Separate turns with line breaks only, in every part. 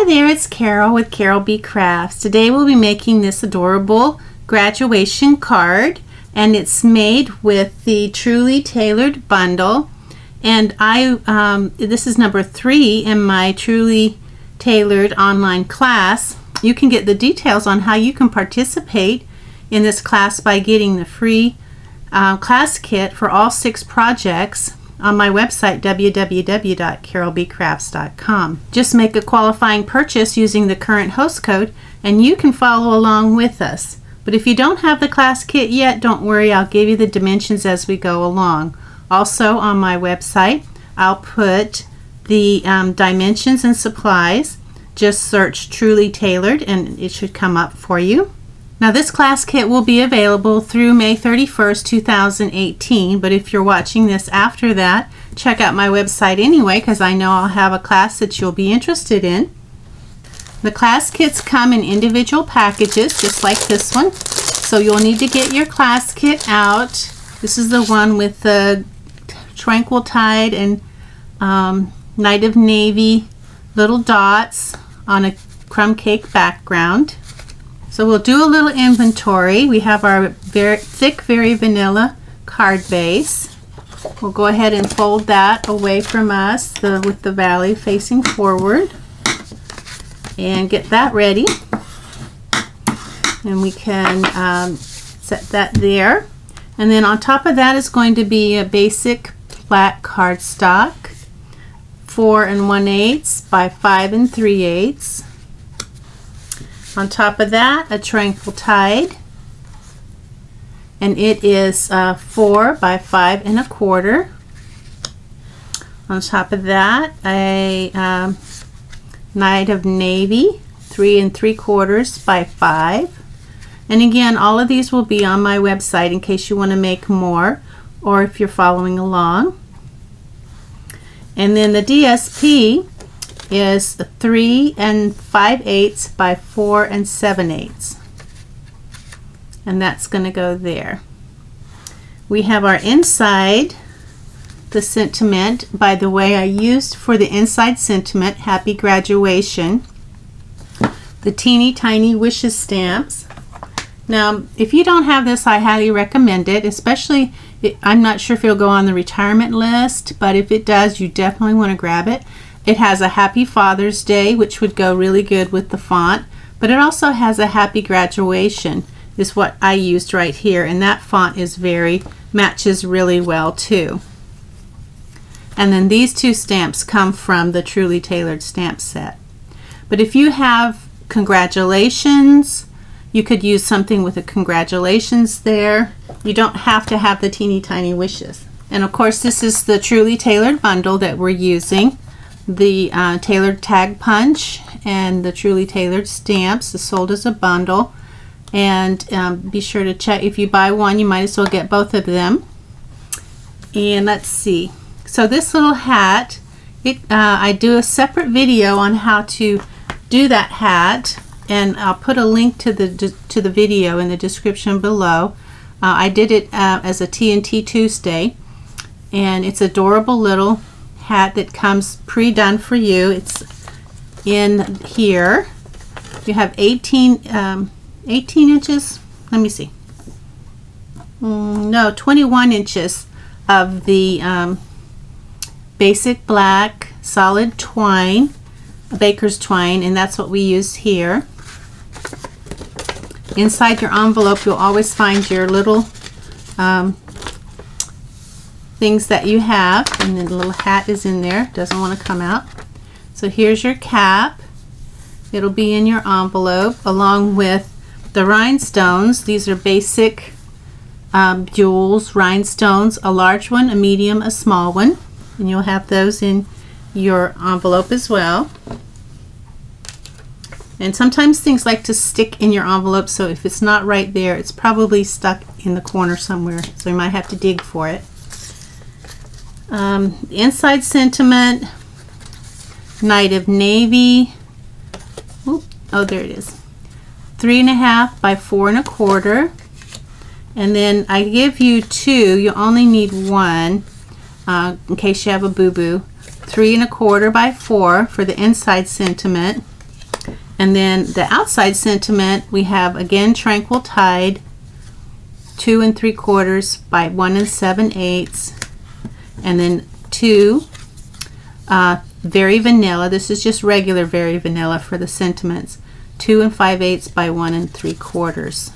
there, it's Carol with Carol B Crafts. Today we'll be making this adorable graduation card, and it's made with the Truly Tailored bundle. And this is number 3 in my Truly Tailored online class. You can get the details on how you can participate in this class by getting the free class kit for all 6 projects on my website, www.carolbcrafts.com. Just make a qualifying purchase using the current host code and you can follow along with us. But if you don't have the class kit yet, don't worry, I'll give you the dimensions as we go along. Also on my website, I'll put the dimensions and supplies. Just search Truly Tailored and it should come up for you. Now this class kit will be available through May 31st, 2018, but if you're watching this after that, check out my website anyway, because I know I'll have a class that you'll be interested in. The class kits come in individual packages, just like this one. So you'll need to get your class kit out. This is the one with the Tranquil Tide and Night of Navy little dots on a crumb cake background. So we'll do a little inventory. We have our very thick, very vanilla card base. We'll go ahead and fold that away from us with the valley facing forward and get that ready. And we can set that there. And then on top of that is going to be a basic flat cardstock, 4 1/8 by 5 3/8. On top of that, a Tranquil Tide, and it is 4 by 5 1/4. On top of that, a Night of Navy, 3 3/4 by 5. And again, all of these will be on my website in case you want to make more, or if you're following along. And then the DSP is 3 5/8 by 4 7/8, and that's going to go there. We have our inside, the sentiment. By the way, I used for the inside sentiment, Happy Graduation, the teeny tiny wishes stamps. Now if you don't have this, I highly recommend it, especially I'm not sure if it'll go on the retirement list, but if it does, you definitely want to grab it. It has a Happy Father's Day, which would go really good with the font, but it also has a Happy Graduation, is what I used right here, and that font is matches really well too. And then these 2 stamps come from the Truly Tailored stamp set. But if you have congratulations, you could use something with a congratulations there. You don't have to have the teeny tiny wishes. And of course, this is the Truly Tailored bundle that we're using. The tailored tag punch and the Truly Tailored stamps is sold as a bundle. And be sure to check, if you buy one, you might as well get both of them. And let's see. So this little hat, I do a separate video on how to do that hat, and I'll put a link to the video in the description below. I did it as a TNT Tuesday, and it's adorable little hat that comes pre-done for you. It's in here. You have 18 inches. Let me see. No, 21 inches of the basic black solid twine, baker's twine, and that's what we use here. Inside your envelope, you'll always find your little things that you have, and then the little hat is in there, doesn't want to come out. So here's your cap. It'll be in your envelope along with the rhinestones. These are basic jewels, rhinestones, a large one, a medium, a small one, and you'll have those in your envelope as well. And sometimes things like to stick in your envelope, so if it's not right there, it's probably stuck in the corner somewhere, so you might have to dig for it. Inside sentiment, Night of Navy. Oh, there it is. 3 1/2 by 4 1/4. And then I give you 2. You only need 1 in case you have a boo-boo. 3 1/4 by 4 for the inside sentiment. And then the outside sentiment, we have again Tranquil Tide, 2 3/4 by 1 7/8, and then 2 Very Vanilla. This is just regular Very Vanilla for the sentiments, 2 5/8 by 1 3/4,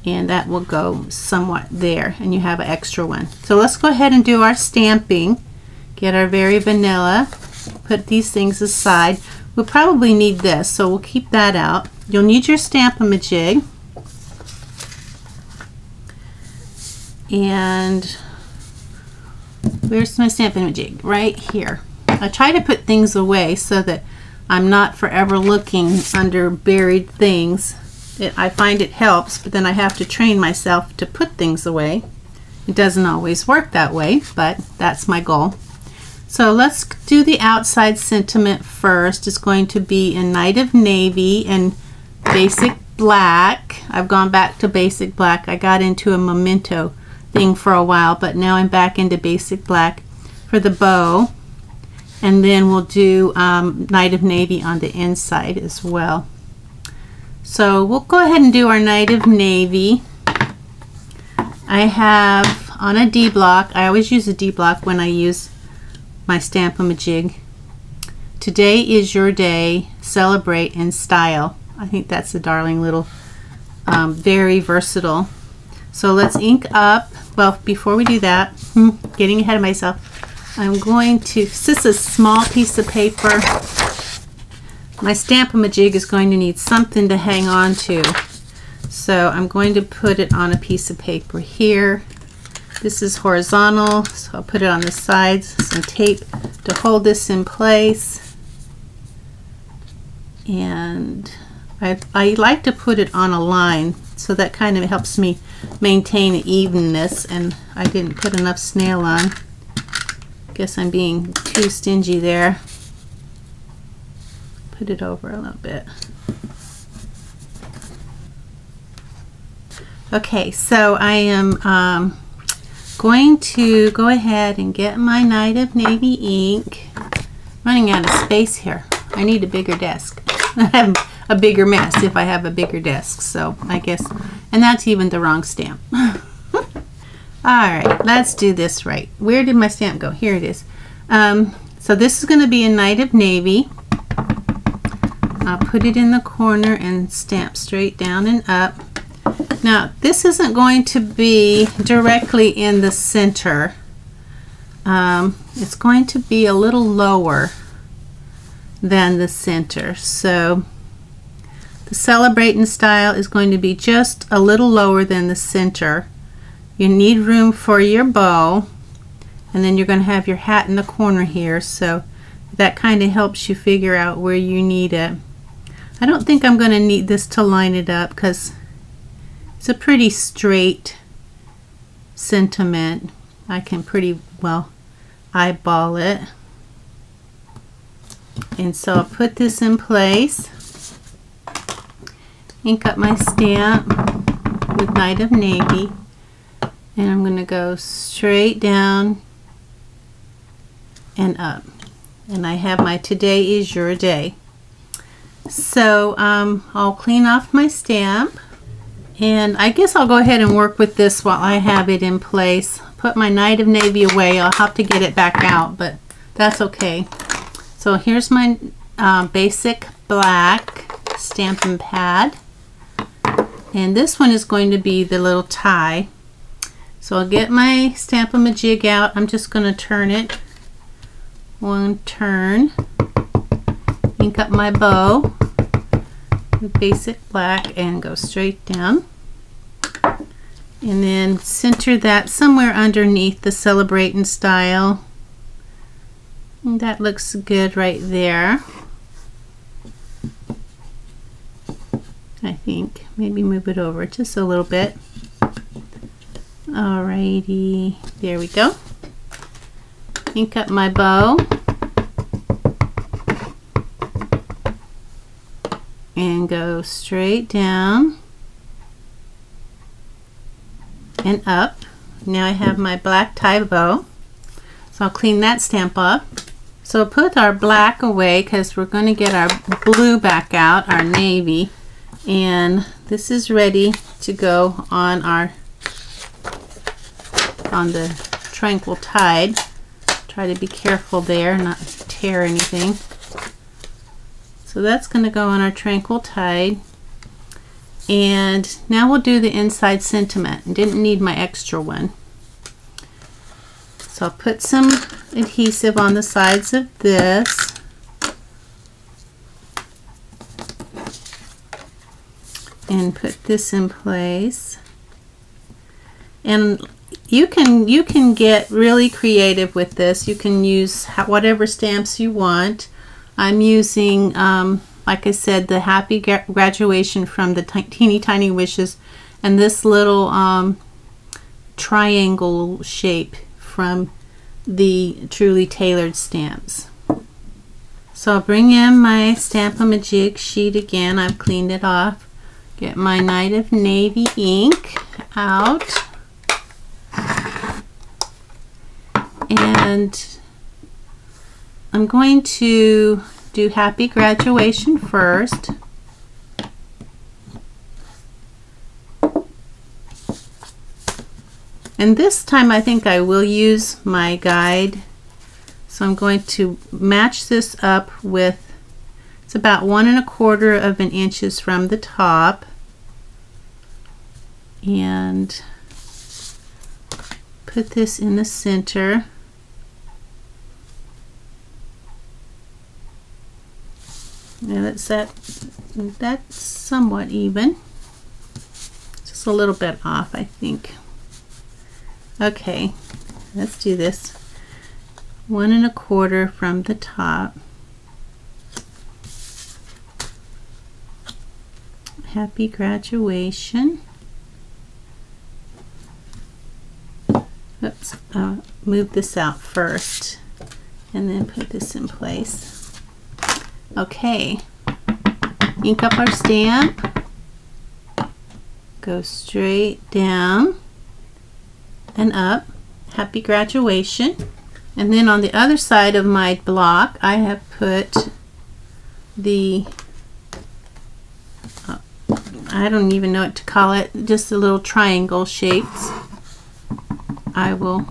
and that will go somewhat there, and you have an extra one. So let's go ahead and do our stamping. Get our Very Vanilla, put these things aside. We'll probably need this, so we'll keep that out. You'll need your Stamp-A-Majig, and where's my Stamp-A-Majig? Right here. I try to put things away so that I'm not forever looking under buried things. I find it helps, but then I have to train myself to put things away. It doesn't always work that way, but that's my goal. So let's do the outside sentiment first. It's going to be in Night of Navy and Basic Black. I've gone back to Basic Black. I got into a Memento thing for a while, but now I'm back into Basic Black for the bow. And then we'll do Night of Navy on the inside as well. So we'll go ahead and do our Night of Navy. I have on a D block, I always use a D block when I use my Stamp-A-Majig. Today is your day, celebrate in style. I think that's a darling little, very versatile. So let's ink up. Well, before we do that, getting ahead of myself, I'm going to, this is a small piece of paper. My Stamp-A-Majig is going to need something to hang on to. So I'm going to put it on a piece of paper here. This is horizontal, so I'll put it on the sides, some tape to hold this in place. And I like to put it on a line, so that kind of helps me maintain evenness, and I didn't put enough snail on. Guess I'm being too stingy there. Put it over a little bit. Okay, so I am going to go ahead and get my Night of Navy ink. Running out of space here. I need a bigger desk. I have a bigger mess if I have a bigger desk, so I guess, and that's even the wrong stamp. Alright, let's do this right. Where did my stamp go? Here it is. So this is going to be a Night of Navy. I'll put it in the corner and stamp straight down and up. Now this isn't going to be directly in the center. It's going to be a little lower than the center. So the Celebrate in Style is going to be just a little lower than the center. You need room for your bow, and then you're going to have your hat in the corner here, so that kind of helps you figure out where you need it. I don't think I'm going to need this to line it up because it's a pretty straight sentiment. I can pretty well eyeball it. And so I'll put this in place, ink up my stamp with Night of Navy, and I'm going to go straight down and up. And I have my Today is Your Day. So I'll clean off my stamp, and I guess I'll go ahead and work with this while I have it in place. Put my Night of Navy away. I'll have to get it back out, but that's okay. So here's my Basic Black Stampin' Pad, and this one is going to be the little tie. So I'll get my Stamp-A-Majig out. I'm just going to turn it one turn, ink up my bow with Basic Black, and go straight down, and then center that somewhere underneath the Celebrate in Style. And that looks good right there. I think maybe move it over just a little bit. Alrighty, there we go. Ink up my bow and go straight down and up. Now I have my black tie bow, so I'll clean that stamp up. So put our black away because we're going to get our blue back out, our navy. And this is ready to go on the Tranquil Tide. Try to be careful there, not tear anything. So that's going to go on our Tranquil Tide. And now we'll do the inside sentiment. Didn't need my extra one. So I'll put some adhesive on the sides of this. And put this in place. And you can get really creative with this. You can use whatever stamps you want. I'm using, like I said, the Happy Graduation from the Teeny Tiny Wishes, and this little triangle shape from the Truly Tailored stamps. So I'll bring in my Stamp-A-Majig sheet again. I've cleaned it off. Get my Night of Navy ink out. And I'm going to do Happy Graduation first. And this time I think I will use my guide. So I'm going to match this up with, it's about 1 1/4 inches from the top. And put this in the center. Now that's somewhat even. Just a little bit off, I think. Okay, let's do this. 1 1/4 from the top. Happy Graduation. Oops, I'll move this out first and then put this in place. Okay, ink up our stamp, go straight down and up, Happy Graduation. And then on the other side of my block I have put the, I don't even know what to call it, just the little triangle shapes. I will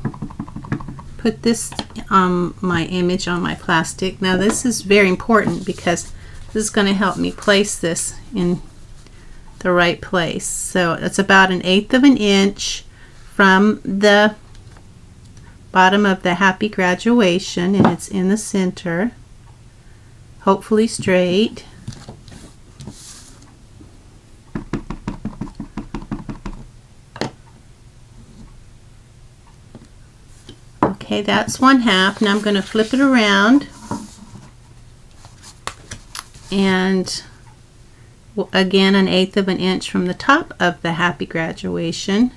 put this on my image on my plastic. Now this is very important because this is going to help me place this in the right place. So it's about 1/8 inch from the bottom of the Happy Graduation, and it's in the center, hopefully straight. Okay, that's 1/2. Now I'm going to flip it around, and again 1/8 inch from the top of the Happy Graduation.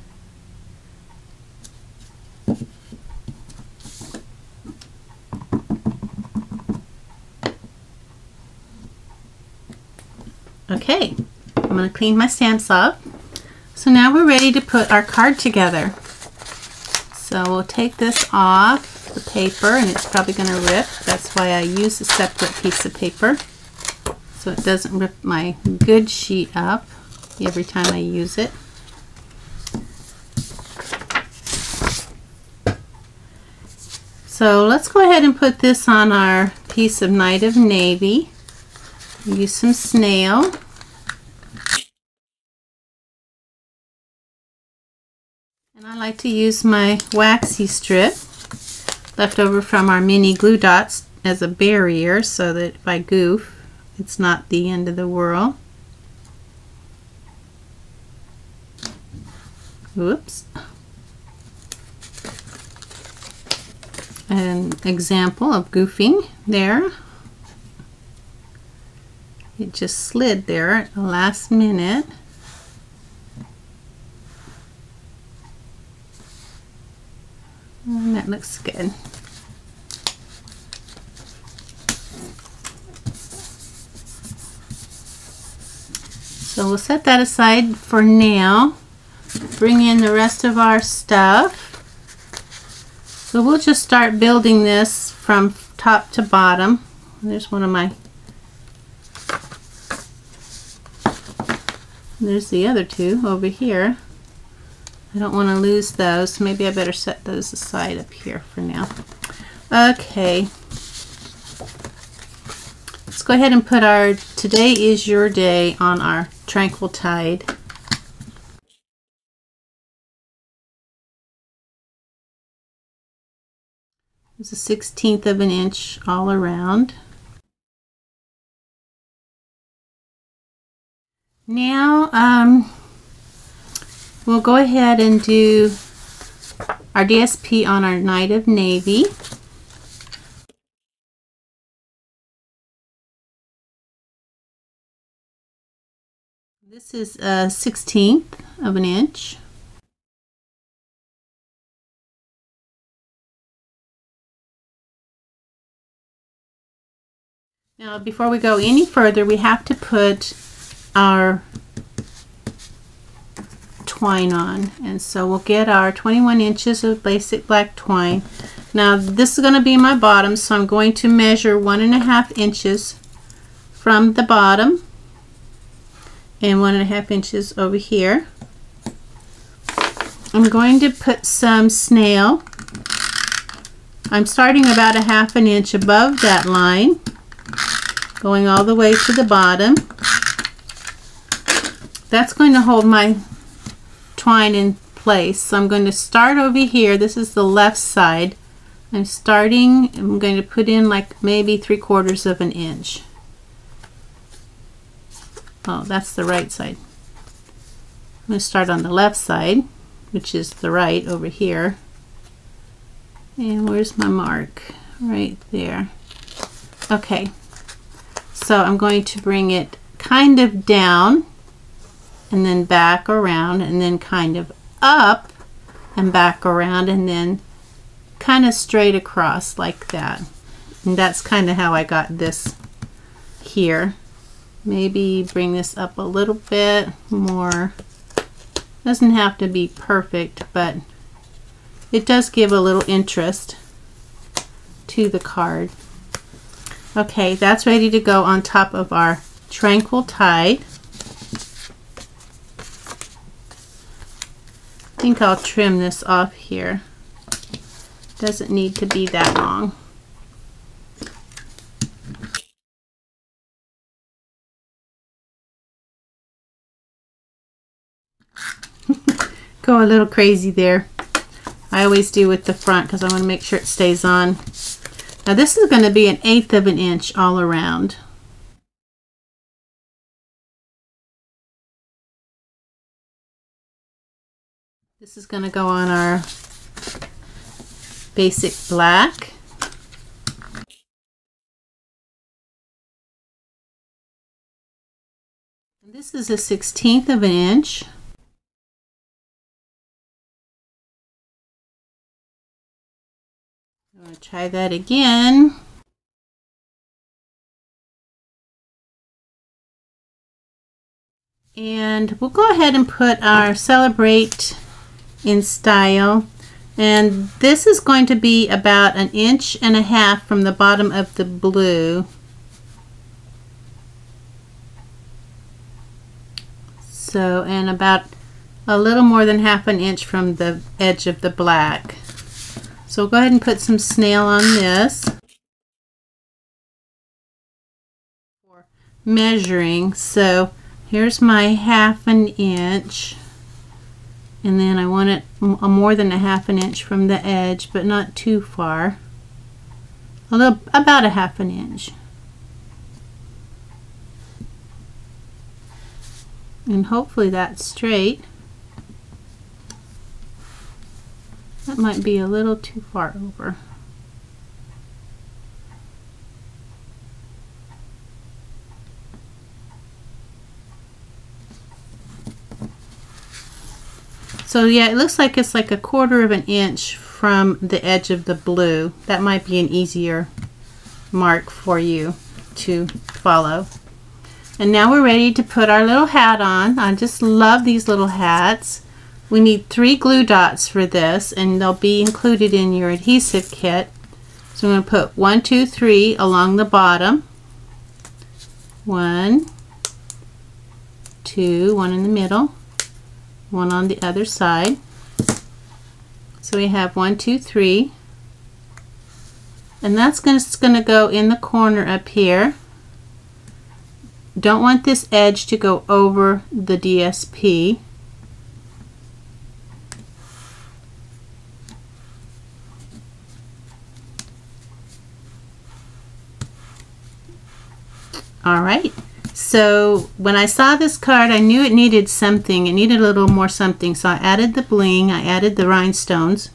Okay, I'm going to clean my stamps off. So now we're ready to put our card together. So we'll take this off the paper, and it's probably going to rip. That's why I use a separate piece of paper, so it doesn't rip my good sheet up every time I use it. So let's go ahead and put this on our piece of Night of Navy. Use some snail. And I like to use my waxy strip left over from our mini glue dots as a barrier, so that if I goof, it's not the end of the world. Whoops. An example of goofing there. It just slid there at the last minute. And that looks good. So we'll set that aside for now. Bring in the rest of our stuff. So we'll just start building this from top to bottom. There's one of my, there's the other two over here. I don't want to lose those. Maybe I better set those aside up here for now. Okay. Let's go ahead and put our Today is Your Day on our Tranquil Tide. It's a 1/16 of an inch all around. Now we'll go ahead and do our DSP on our Night of Navy. This is a 1/16 of an inch. Now before we go any further, we have to put our twine on, and so we'll get our 21 inches of basic black twine. Now this is going to be my bottom, so I'm going to measure 1.5 inches from the bottom and 1.5 inches over here. I'm going to put some snail. I'm starting about 1/2 inch above that line, going all the way to the bottom. That's going to hold my twine in place. So I'm going to start over here. This is the left side. I'm going to put in like maybe 3/4 of an inch. Oh, that's the right side. I'm going to start on the left side, which is the right over here. And where's my mark? Right there. Okay. So I'm going to bring it kind of down and then back around and then kind of up and back around and then kind of straight across like that. And that's kind of how I got this here. Maybe bring this up a little bit more. Doesn't have to be perfect, but it does give a little interest to the card. Okay, that's ready to go on top of our Tranquil Tide. I think I'll trim this off here. Doesn't need to be that long. Go a little crazy there. I always do with the front because I want to make sure it stays on. Now this is going to be 1/8 of an inch all around. This is going to go on our basic black. And this is a 1/16 of an inch. I'm going to try that again. And we'll go ahead and put our Celebrate in Style. And this is going to be about 1.5 inches from the bottom of the blue. So, and about a little more than 1/2 inch from the edge of the black. So we'll go ahead and put some snail on this. For measuring, so here's my 1/2 inch. And then I want it more than 1/2 inch from the edge, but not too far. About 1/2 inch. And hopefully that's straight. That might be a little too far over. So yeah, it looks like it's like 1/4 of an inch from the edge of the blue. That might be an easier mark for you to follow. And now we're ready to put our little hat on. I just love these little hats. We need 3 glue dots for this, and they'll be included in your adhesive kit. So I'm going to put 1, 2, 3 along the bottom. 1, 2, 1 in the middle, 1 on the other side. So we have 1, 2, 3. And that's going to go in the corner up here. Don't want this edge to go over the DSP. Alright, so when I saw this card, I knew it needed something. It needed a little more something, so I added the bling, I added the rhinestones.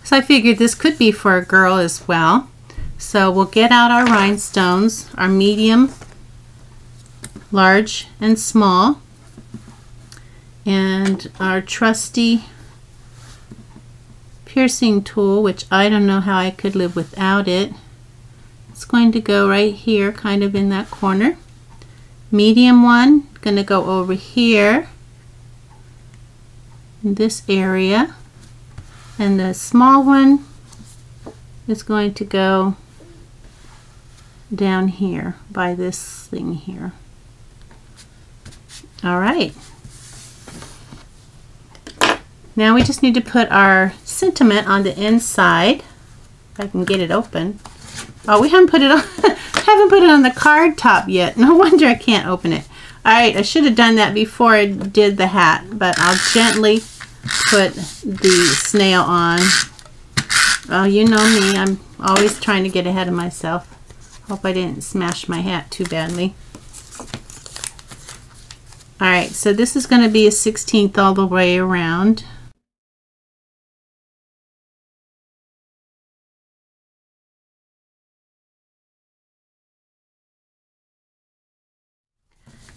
So I figured this could be for a girl as well. So we'll get out our rhinestones, our medium, large, and small, and our trusty piercing tool, which I don't know how I could live without it. It's going to go right here, kind of in that corner. Medium one, going to go over here in this area. And the small one is going to go down here by this thing here. All right. Now we just need to put our sentiment on the inside. If I can get it open. Oh, we haven't put it on. Haven't put it on the card top yet. No wonder I can't open it. All right, I should have done that before I did the hat, but I'll gently put the snail on. Oh, you know me. I'm always trying to get ahead of myself. Hope I didn't smash my hat too badly. All right, so this is going to be a 16th all the way around.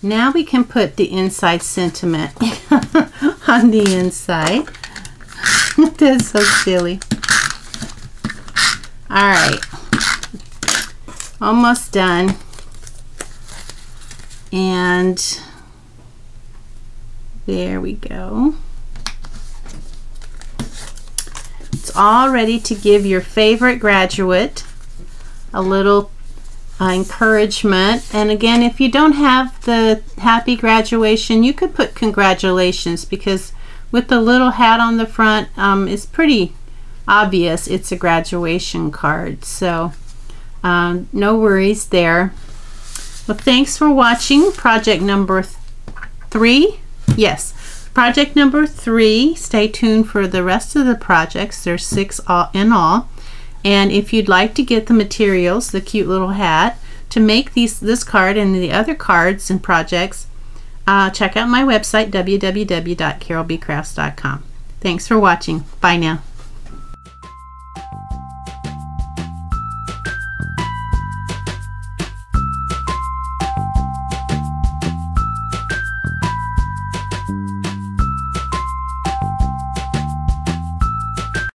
Now we can put the inside sentiment on the inside. That's so silly. All right, almost done. And there we go. It's all ready to give your favorite graduate a little encouragement. And again, if you don't have the happy graduation, you could put congratulations, because with the little hat on the front, it's pretty obvious it's a graduation card. So no worries there. Well, thanks for watching project number 3. Yes, project number 3. Stay tuned for the rest of the projects. There's 6 in all. And if you'd like to get the materials, the cute little hat, to make this card and the other cards and projects, check out my website, www.carolbcrafts.com. Thanks for watching. Bye now.